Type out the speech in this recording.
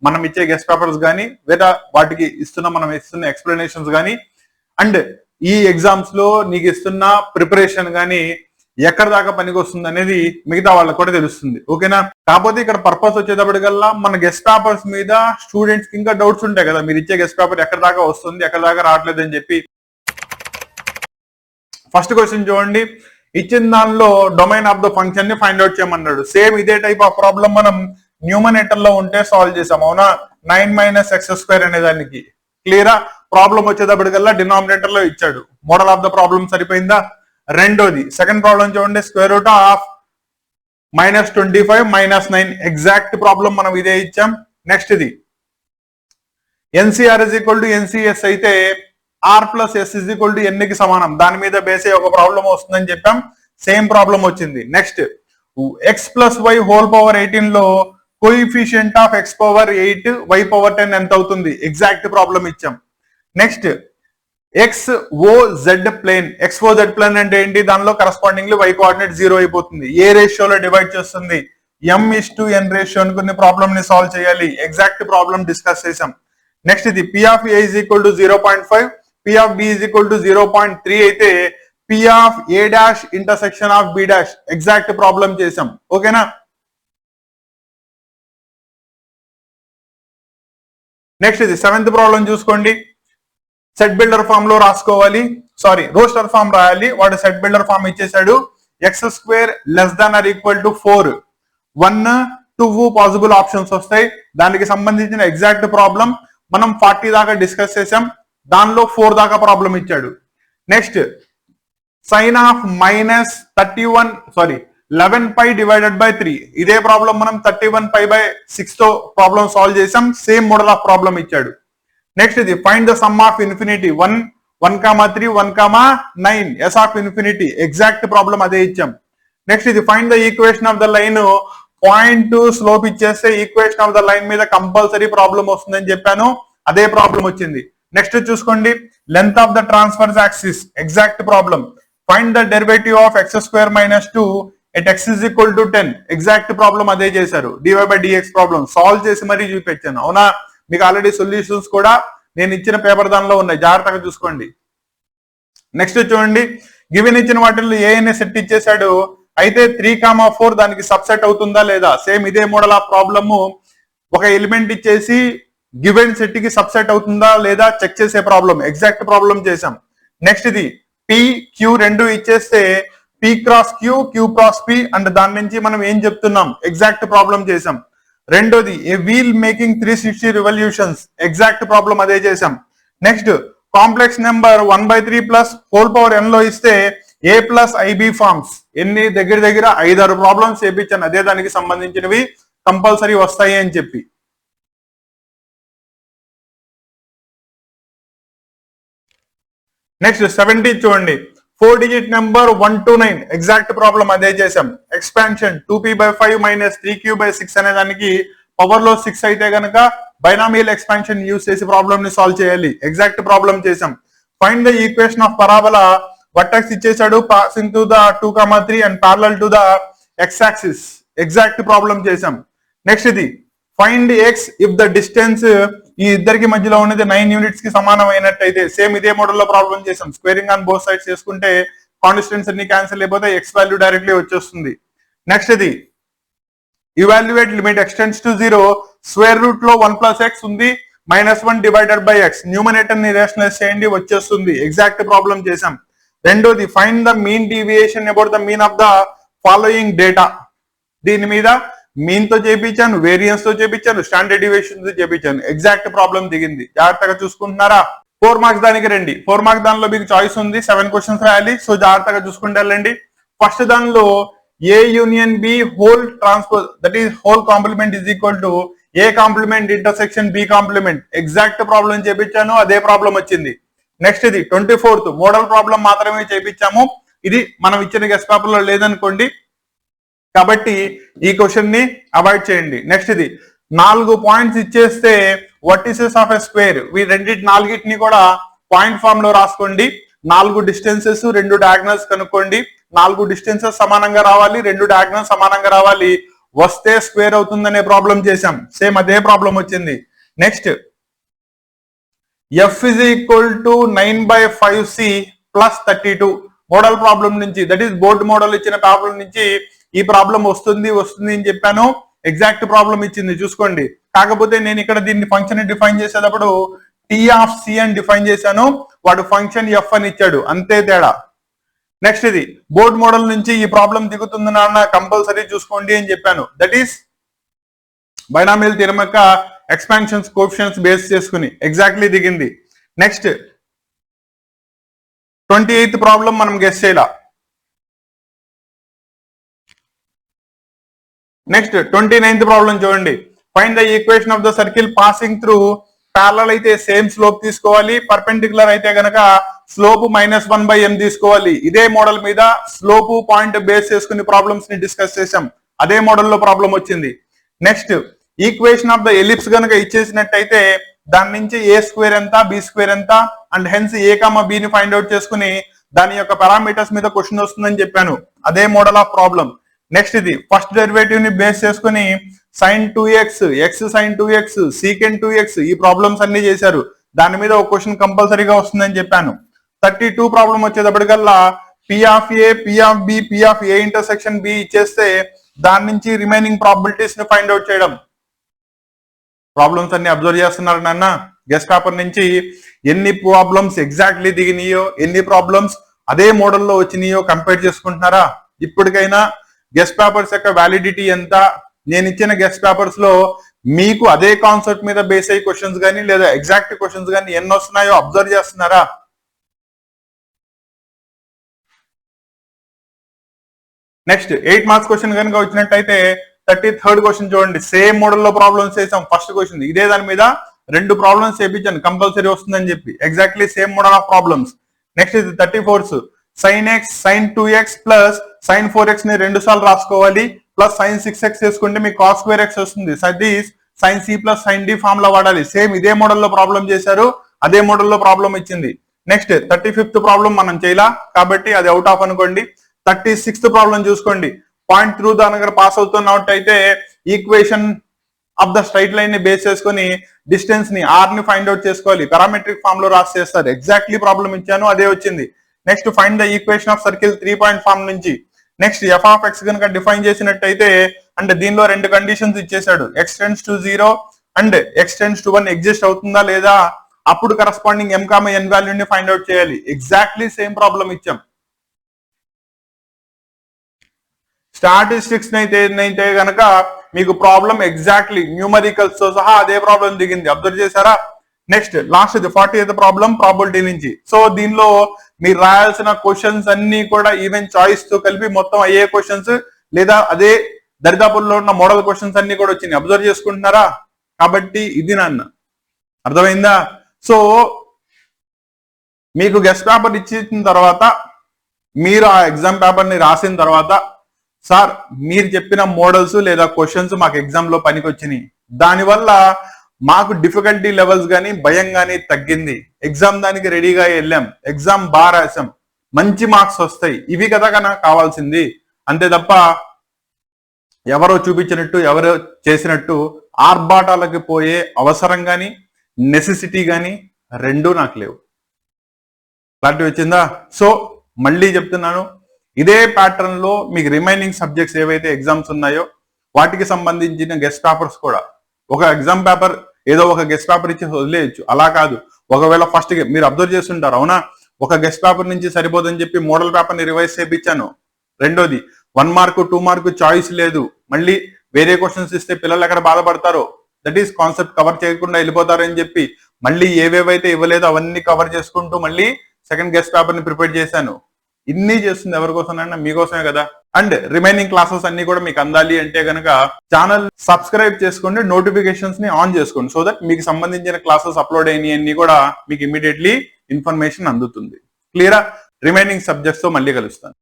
మనం ఇచ్చే guest papers కానీ లేదా వాటికి మనం ఇస్తున్న ఎక్స్ప్లెనేషన్స్ కానీ అండ్ ఈ ఎగ్జామ్స్ లో నీకు ఇస్తున్న ప్రిపరేషన్ కానీ ఎక్కడ దాకా పనికి వస్తుంది అనేది మిగతా వాళ్ళకి కూడా తెలుస్తుంది. ఓకేనా? కాకపోతే ఇక్కడ పర్పస్ వచ్చేటప్పటికల్లా మన గెస్ట్ పేపర్స్ మీద స్టూడెంట్స్ కి ఇంకా డౌట్స్ ఉంటాయి కదా, మీరు ఇచ్చే గెస్ట్ పేపర్ ఎక్కడ దాకా వస్తుంది, ఎక్కడ దాకా రావట్లేదు అని చెప్పి. ఫస్ట్ క్వశ్చన్ చూడండి, ఇచ్చిన దానిలో డొమైన్ ఆఫ్ ద ఫంక్షన్ ని ఫైండ్ అవుట్ చేయమన్నాడు. సేమ్ ఇదే టైప్ ఆఫ్ ప్రాబ్లం మనం న్యూమరేటర్ లో ఉంటే సాల్వ్ చేసాం, అవునా? 9 - x² అనే దానికి క్లియరా? ప్రాబ్లం వచ్చేటప్పటికల్లా డినామినేటర్ లో ఇచ్చాడు. మోడల్ ఆఫ్ ద ప్రాబ్లం సరిపోయిందా? రెండోది సెకండ్ ప్రాబ్లం చూడండి, square root of -25 - 9 exact problem మనం ఇదే ఇచ్చాం. నెక్స్ట్ ఇది ఎన్సిఆర్ NCS అయితే R+S n కి సమానం, దాని మీద బేసే ఒక ప్రాబ్లం వస్తుందని చెప్పాం, సేమ్ ప్రాబ్లం వచ్చింది. నెక్స్ట్ x+y⁴ లో కోఎఫిషియంట్ ఆఫ్ x⁴8 y⁴10 ఎంత అవుతుంది, ఎగ్జాక్ట్ ప్రాబ్లం ఇచ్చాం. నెక్స్ట్ XOZ ప్లేన్ అంటే ఏంటి, దానిలో కరస్పాండింగ్లీ y కోఆర్డినేట్ 0 అయిపోతుంది, ఏ రేషియోలో డివైడ్ చేస్తుంది, m:n రేషియో అనుకునే ప్రాబ్లమ్ ని సాల్వ్ చేయాలి, ఎగ్జాక్ట్ ప్రాబ్లం డిస్కస్ చేసాం. నెక్స్ట్ ఇది P of A = 0.5, P of B = 0.3 అయితే P of A' intersection of B' exact problem చేసాం. ఓకేనా? నెక్స్ట్ ఇది సెవెంత్ ప్రాబ్లం చూసుకోండి, సెట్ బిల్డర్ ఫామ్ లో రాసుకోవాలి, రోస్టర్ ఫామ్ రాయాలి. వాడు సెట్ బిల్డర్ ఫామ్ ఇచ్చేసాడు, x² < 4 1 2 పాసిబుల్ ఆప్షన్స్ వస్తాయి. దానికి సంబంధించిన ఎగ్జాక్ట్ ప్రాబ్లం మనం 40 దాకా డిస్కస్ చేసాం, దానిలో 4 దాకా ప్రాబ్లం ఇచ్చాడు. నెక్స్ట్ సైన్ ఆఫ్ -11π/3 ఇదే ప్రాబ్లం మనం 31π/6 తో ప్రాబ్లం సాల్వ్ చేసాం, సేమ్ మోడల్ ఆఫ్ ప్రాబ్లం ఇచ్చాడు. నెక్స్ట్ ఇది find the sum of infinity 1 1, 3, 1, 9 S of infinity exact problem అదే ఇచ్చాం. నెక్స్ట్ ఇది find the equation of the line, point slope ఇచ్చేస్తే ఈక్వేషన్ ఆఫ్ ద లైన్ మీద కంపల్సరీ ప్రాబ్లం వస్తుందని చెప్పాను, అదే ప్రాబ్లం వచ్చింది. నెక్స్ట్ చూసుకోండి, length of the transfers axis exact problem. Find the derivative of x² - 2 at x = 10 exact problem అదే చేశారు, dy/dx problem solve చేసి మరీ చూపించాను, అవునా? మీకు ఆల్రెడీ సొల్యూషన్స్ కూడా నేను ఇచ్చిన పేపర్ దానిలో ఉన్నాయి, జాగ్రత్తగా చూసుకోండి. నెక్స్ట్ చూడండి, గివెన్ ఇచ్చిన వాటిల్లో ఏ అనే సెట్ ఇచ్చేసాడు, అయితే 3, 4 దానికి సబ్సెట్ అవుతుందా లేదా, సేమ్ ఇదే మోడల్ ఆఫ్ ప్రాబ్లము. ఒక ఎలిమెంట్ ఇచ్చేసి గివెన్ సెట్ కి సబ్సెట్ అవుతుందా లేదా చెక్ చేసే ప్రాబ్లం, ఎగ్జాక్ట్ ప్రాబ్లం చేసాం. నెక్స్ట్ ఇది PQ రెండు ఇచ్చేస్తే P×Q Q×P అండ్ దాని నుంచి మనం ఏం చెప్తున్నాం, ఎగ్జాక్ట్ ప్రాబ్లం చేసాం. రెండోది ఏ wheel making 360 revolutions exact problem అదే చేసాం. నెక్స్ట్ కాంప్లెక్స్ నెంబర్ 1/3 +(n) లో ఇస్తే A+IB ఫార్మ్స్ ఎన్ని దగ్గర 5-6 ప్రాబ్లమ్స్ చేపించాను, అదే దానికి సంబంధించినవి కంపల్సరీ వస్తాయి అని చెప్పి. నెక్స్ట్ 17 చూడండి, 4 digit number 1 to 9 exact problem అదే చేసాం. ఎక్స్పాన్షన్ 2p/5 - 3q/6 అనే దానికి పవర్ లో 6 అయితే గనక బైనామియల్ ఎక్స్పాన్షన్ యూజ్ చేసి ప్రాబ్లమ్ ని సాల్వ్ చేయాలి, ఎగ్జాక్ట్ ప్రాబ్లం చేసాం. Find the equation of parabola, vertex ఇచ్చేసాడు, passing to the 2, 3 and parallel to the x axis exact problem చేసాం. నెక్స్ట్ ఇది find x if the distance ఈ ఇద్దరికి మధ్యలో ఉన్నది 9 యూనిట్స్ కి సమానమైనట్టయితే, సేమ్ ఇదే మోడల్ లో ప్రాబ్లం చేసాం. స్క్వేరింగ్ ఆన్ బోత్ సైడ్స్ చేసుకుంటే కాన్స్టెంట్స్ అన్ని క్యాన్సిల్ అయిపోతే x వాల్యూ డైరెక్ట్లీ వచ్చేస్తుంది. నెక్స్ట్ ఇది evaluate limit x tends to 0, square root లో 1 + x ఉంది, -1/x న్యూమరేటర్ ని రేషనలైజ్ చేయండి వచ్చేస్తుంది, ఎగ్జాక్ట్ ప్రాబ్లం చేసాం. రెండోది find the mean deviation about the mean of the following data, దీని మీద మీన్ తో చేపించాను, వేరియన్స్ తో చేపించాను, స్టాండర్డ్ డీవియేషన్ తో చేపించాను, ఎగ్జాక్ట్ ప్రాబ్లం దిగింది. జాగ్రత్తగా చూసుకుంటున్నారా? 4 మార్క్స్ దానికి రండి. 4 మార్క్స్ దానిలో మీకు చాయిస్ ఉంది, 7 క్వశ్చన్స్ రాయాలి, సో జాగ్రత్తగా చూసుకుంటే వెళ్ళండి. ఫస్ట్ దానిలో A union B whole transpose that is whole complement is equal to A complement intersection B complement exact problem చేపించాను, అదే ప్రాబ్లం వచ్చింది. నెక్స్ట్ ఇది 24th మోడల్ ప్రాబ్లం మాత్రమే చేపించాము, ఇది మనం ఇచ్చిన గెస్ట్ పేపర్ లో లేదనుకోండి, కాబట్టి ఈ క్వశ్చన్ ని అవాయిడ్ చేయండి. నెక్స్ట్ ఇది 4 పాయింట్స్ ఇచ్చేస్తే vertices of a square, we రెండింటి 4ని కూడా పాయింట్ ఫామ్ లో రాసుకోండి. 4 డిస్టెన్సెస్ 2 డయాగ్నల్స్ కనుక్కోండి, 4 డిస్టెన్సెస్ సమానంగా రావాలి, 2 డయాగ్నల్స్ సమానంగా రావాలి. వస్తే స్క్వేర్ అవుతుందనే ప్రాబ్లం చేశాం. సేమ్ అదే ప్రాబ్లం వచ్చింది. Next f is equal to 9/5c plus 32 model problem నుంచి, దట్ ఈస్ బోర్డ్ మోడల్ ఇచ్చిన ప్రాబ్లం నుంచి ఈ ప్రాబ్లం వస్తుంది అని చెప్పాను. ఎగ్జాక్ట్ ప్రాబ్లం ఇచ్చింది చూసుకోండి. కాకపోతే నేను ఇక్కడ దీన్ని ఫంక్షన్ డిఫైన్ చేసేటప్పుడు టీ ఆఫ్ సి అని డిఫైన్ చేశాను, వాడు ఫంక్షన్ ఎఫ్ అని ఇచ్చాడు, అంతే తేడా. నెక్స్ట్ ఇది బోర్డ్ మోడల్ నుంచి ఈ ప్రాబ్లం దిగుతుంది నాన్న కంపల్సరీ చూసుకోండి అని చెప్పాను. దట్ ఈస్ బైనామియల్ థియరం యొక్క ఎక్స్పాన్షన్స్ కోఎఫిషియెంట్స్ బేస్ చేసుకుని ఎగ్జాక్ట్లీ దిగింది. నెక్స్ట్ 28th ప్రాబ్లం మనం గెస్ చేయాల. నెక్స్ట్ 29th ప్రాబ్లం చూడండి. Find the equation of the circle passing through parallel అయితే సేమ్ స్లోప్ తీసుకోవాలి, పర్పెండిక్యులర్ అయితే గనక స్లోప్ -1/m తీసుకోవాలి. ఇదే మోడల్ మీద స్లోప్ పాయింట్ బేస్ చేసుకుని ప్రాబ్లమ్స్ ని డిస్కస్ చేసాం. అదే మోడల్లో ప్రాబ్లం వచ్చింది. Next equation of the ellipse గనక ఇచ్చేసినట్టయితే దాని నుంచి ఏ స్క్వేర్ ఎంత బి స్క్వేర్ ఎంత and hence A comma B ని ఫైండ్ అవుట్ చేసుకుని దాని యొక్క పారామీటర్స్ మీద క్వశ్చన్ వస్తుందని చెప్పాను. అదే మోడల్ ఆఫ్ ప్రాబ్లం. నెక్స్ట్ ఇది ఫస్ట్ డెరివేటివ్ ని బేస్ చేసుకుని sin 2x, x sin 2x, secant 2x ఈ ప్రాబ్లమ్స్ అన్ని చేశారు. దాని మీద ఒక క్వశ్చన్ కంపల్సరీగా వస్తుందని చెప్పాను. 32 ప్రాబ్లం వచ్చేటప్పటికల్లా P of A, P of B, P of A intersection B ఇచ్చేస్తే దాని నుంచి రిమైనింగ్ ప్రాబిలిటీస్ ని ఫైండ్ అవుట్ చేయడం. ప్రాబ్లమ్స్ అన్ని అబ్జర్వ్ చేస్తున్నారు నాన్న. గెస్ట్ పేపర్ నుంచి ఎన్ని ప్రాబ్లమ్స్ ఎగ్జాక్ట్లీ దిగినాయో, ఎన్ని ప్రాబ్లమ్స్ అదే మోడల్లో వచ్చినాయో కంపేర్ చేసుకుంటున్నారా? ఇప్పటికైనా గెస్ట్ పేపర్స్ యొక్క వ్యాలిడిటీ ఎంత, నేను ఇచ్చిన గెస్ట్ పేపర్స్ లో మీకు అదే కాన్సెప్ట్ మీద బేస్ అయ్యి క్వశ్చన్స్ కానీ లేదా ఎగ్జాక్ట్ క్వశ్చన్స్ కానీ ఎన్ని వస్తున్నాయో అబ్జర్వ్ చేస్తున్నారా? నెక్స్ట్ 8 మార్క్స్ క్వశ్చన్ కనుక వచ్చినట్టయితే 33rd క్వశ్చన్ చూడండి. సేమ్ మోడల్లో ప్రాబ్లమ్స్ చేసాం. ఫస్ట్ క్వశ్చన్ ఇదే, దాని మీద 2 ప్రాబ్లమ్స్ చేయించాను కంపల్సరీ వస్తుందని చెప్పి. Exactly same model of problems. Next ఇది 34th sin x sin 2x plus sin 4x ని 2 సార్లు రాసుకోవాలి, ప్లస్ sin 6x చేసుకుంటే మీకు cos square x వస్తుంది. sin c plus sin d formula వాడాలి. సేమ్ ఇదే మోడల్లో ప్రాబ్లం చేశారు, అదే మోడల్లో ప్రాబ్లం ఇచ్చింది. నెక్స్ట్ 35th ప్రాబ్లం మనం చేయాల కాబట్టి అది అవుట్ ఆఫ్ అనుకోండి. 36th ప్రాబ్లం చూసుకోండి. పాయింట్ త్రూ దాని దగ్గర పాస్ అవుతున్నట్టయితే equation of the straight line ని బేస్ చేసుకుని డిస్టెన్స్ ని ఆర్ ని ఫైండ్ అవుట్ చేసుకోవాలి. పారామెట్రిక్ ఫామ్ లో రాసి చేస్తారు. ఎగ్జాక్ట్లీ ప్రాబ్లం ఇచ్చాను, అదే వచ్చింది. Next find the equation of circle 3 point form నుంచి. నెక్స్ట్ ఎఫ్ ఆఫ్ ఎక్స్ కనుక డిఫైన్ చేసినట్టయితే అంటే దీనిలో 2 కండిషన్స్ ఇచ్చేసాడు. x tends to 0 and x tends to 1 exist అవుతుందా లేదా, అప్పుడు కరస్పాండింగ్ m, n వాల్యూ ని ఫైండ్ అవుట్ చేయాలి. ఎగ్జాక్ట్లీ సేమ్ ప్రాబ్లం ఇచ్చాం. స్టాటిస్టిక్స్ అయితే గనక మీకు ప్రాబ్లం ఎగ్జాక్ట్లీ న్యూమరికల్స్ తో సహా అదే ప్రాబ్లం దిగింది. అబ్జర్వ్ చేశారా? Next last 40th problem probability నుంచి. సో దీనిలో మీరు రాయాల్సిన క్వశ్చన్స్ అన్ని కూడా ఈవెన్ చాయిస్ తో కలిపి మొత్తం అయ్యే క్వశ్చన్స్ లేదా అదే దరిదాపుల్లో ఉన్న మోడల్ క్వశ్చన్స్ అన్ని కూడా వచ్చినాయి. అబ్జర్వ్ చేసుకుంటున్నారా? కాబట్టి ఇది నాన్న అర్థమైందా? సో మీకు గెస్ట్ పేపర్ ఇచ్చిన తర్వాత మీరు ఆ ఎగ్జామ్ పేపర్ ని రాసిన తర్వాత సార్ మీరు చెప్పిన మోడల్స్ లేదా క్వశ్చన్స్ మాకు ఎగ్జామ్ లో పనికి వచ్చినాయి, దానివల్ల మాకు డిఫికల్టీ లెవెల్స్ కానీ భయం కానీ తగ్గింది, ఎగ్జామ్ దానికి రెడీగా వెళ్ళాం, ఎగ్జామ్ బాగా రాసాం, మంచి మార్క్స్ వస్తాయి, ఇవి కదా కన్నా కావాల్సింది. అంతే తప్ప ఎవరో చూపించినట్టు ఎవరో చేసినట్టు ఆర్భాటాలకి పోయే అవసరం కానీ నెసెసిటీ కానీ రెండూ నాకు లేవు. క్లారిటీ వచ్చిందా? సో మళ్ళీ చెప్తున్నాను, ఇదే ప్యాటర్న్ లో మీకు రిమైనింగ్ సబ్జెక్ట్స్ ఏవైతే ఎగ్జామ్స్ ఉన్నాయో వాటికి సంబంధించిన గెస్ట్ పేపర్స్ కూడా ఒక ఎగ్జామ్ పేపర్ ఏదో ఒక గెస్ట్ పేపర్ ఇచ్చి వదిలేయచ్చు. అలా కాదు, ఒకవేళ ఫస్ట్ మీరు అబ్జర్వ్ చేస్తుంటారు అవునా, ఒక గెస్ట్ పేపర్ నుంచి సరిపోదని చెప్పి మోడల్ పేపర్ ని రివైజ్ చేయించాను. రెండోది 1 మార్క్ 2 మార్క్ చాయిస్ లేదు, మళ్ళీ వేరే క్వశ్చన్స్ ఇస్తే పిల్లలు ఎక్కడ బాధపడతారో, దట్ ఈస్ కాన్సెప్ట్ కవర్ చేయకుండా వెళ్ళిపోతారని చెప్పి మళ్ళీ ఏవేవైతే ఇవ్వలేదో అవన్నీ కవర్ చేసుకుంటూ మళ్ళీ సెకండ్ గెస్ట్ పేపర్ ని ప్రిపేర్ చేశాను. ఇన్ని చేస్తుంది ఎవరి కోసం అన్నా మీకోసమే కదా. అండ్ రిమైనింగ్ క్లాసెస్ అన్ని కూడా మీకు అందాలి అంటే కనుక ఛానల్ సబ్స్క్రైబ్ చేసుకోండి, నోటిఫికేషన్స్ ని ఆన్ చేసుకోండి, సో దట్ మీకు సంబంధించిన క్లాసెస్ అప్లోడ్ అయినవన్నీ కూడా మీకు ఇమీడియట్లీ ఇన్ఫర్మేషన్ అందుతుంది. క్లియరా? రిమైనింగ్ సబ్జెక్ట్స్ తో మళ్ళీ కలుస్తాను.